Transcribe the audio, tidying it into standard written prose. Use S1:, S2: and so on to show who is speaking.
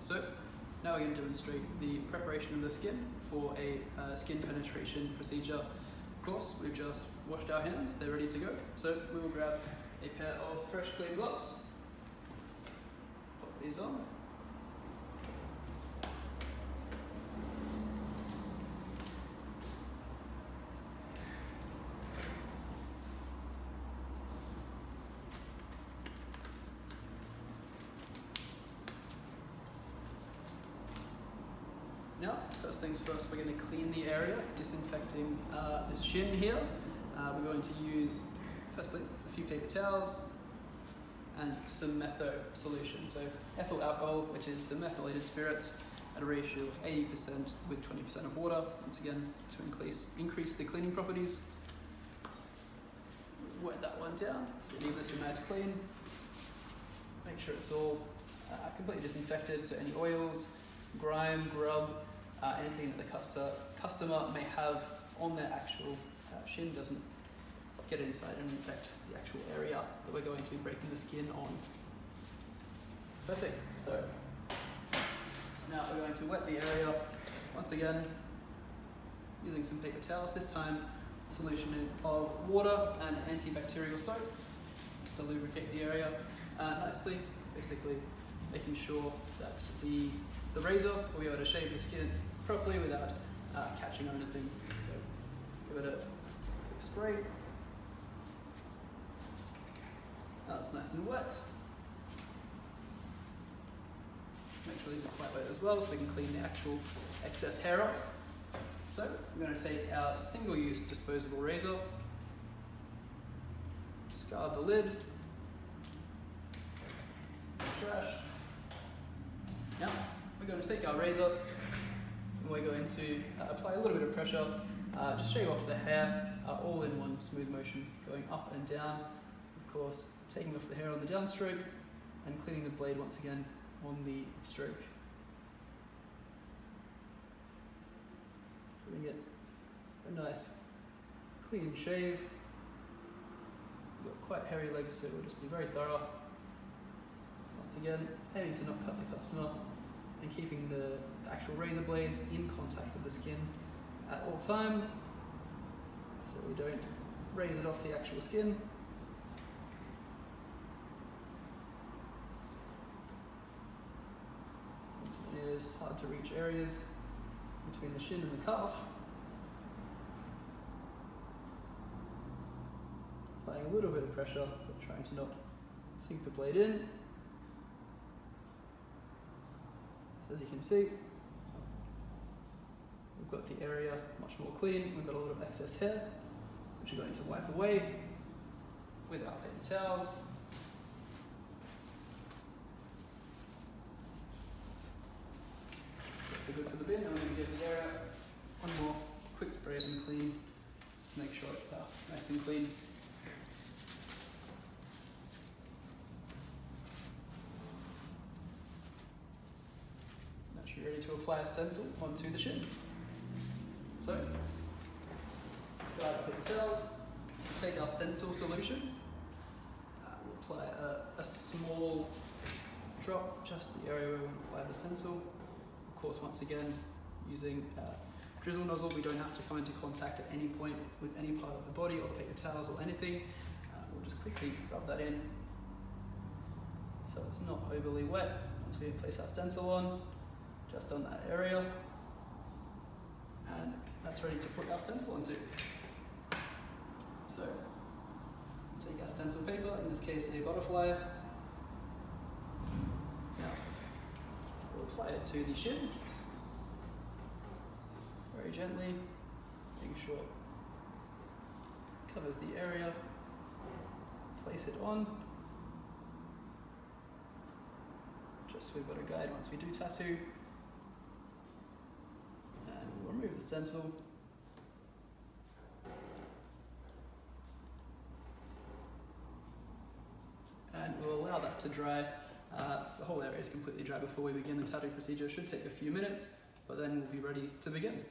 S1: So now we're going to demonstrate the preparation of the skin for a skin penetration procedure. Of course, we've just washed our hands, they're ready to go. So we will grab a pair of fresh clean gloves, pop these on. Now, first things first, we're going to clean the area, disinfecting this shin here. We're going to use, firstly, a few paper towels and some metho solution. So ethyl alcohol, which is the methylated spirits, at a ratio of 80% with 20% of water, once again, to increase the cleaning properties. Wet that one down, so leave this a nice clean. Make sure it's all completely disinfected, so any oils, grime, grub, anything that the customer may have on their actual shin doesn't get inside and infect the actual area that we're going to be breaking the skin on. Perfect. So now we're going to wet the area once again using some paper towels, this time a solution of water and antibacterial soap just to lubricate the area nicely, basically making sure that the razor will be able to shave the skin properly without catching on anything. So give it a quick spray. Now it's nice and wet. Make sure these are quite wet as well so we can clean the actual excess hair off. So we're going to take our single-use disposable razor, discard the lid, trash. Now we're going to take our razor and we're going to apply a little bit of pressure, just shave off the hair, all in one smooth motion, going up and down. Of course, taking off the hair on the downstroke and cleaning the blade once again on the upstroke. Giving it a nice clean shave. We've got quite hairy legs, so we'll just be very thorough. Once again, aiming to not cut the customer and keeping the actual razor blades in contact with the skin at all times, so we don't raise it off the actual skin. It is hard to reach areas between the shin and the calf. Applying a little bit of pressure, but trying to not sink the blade in. So as you can see, we've got the area much more clean. We've got a lot of excess hair, which we're going to wipe away with our paper towels. So good for the bin, and we're going to give the area one more quick spray and clean, just to make sure it's nice and clean. Now you're ready to apply a stencil onto the shin. So, discard the paper towels, we'll take our stencil solution, we'll apply a small drop just to the area where we want to apply the stencil. Of course, once again, using drizzle nozzle, we don't have to come into contact at any point with any part of the body or paper towels or anything. We'll just quickly rub that in so it's not overly wet. Once we place our stencil on, just on that area, and that's ready to put our stencil onto. So, take our stencil paper, in this case a butterfly. Now, we'll apply it to the shin, very gently, making sure it covers the area. Place it on, just so we've got a guide once we do tattoo. And we'll remove the stencil. And we'll allow that to dry, so the whole area is completely dry before we begin the tattoo procedure. It should take a few minutes, but then we'll be ready to begin.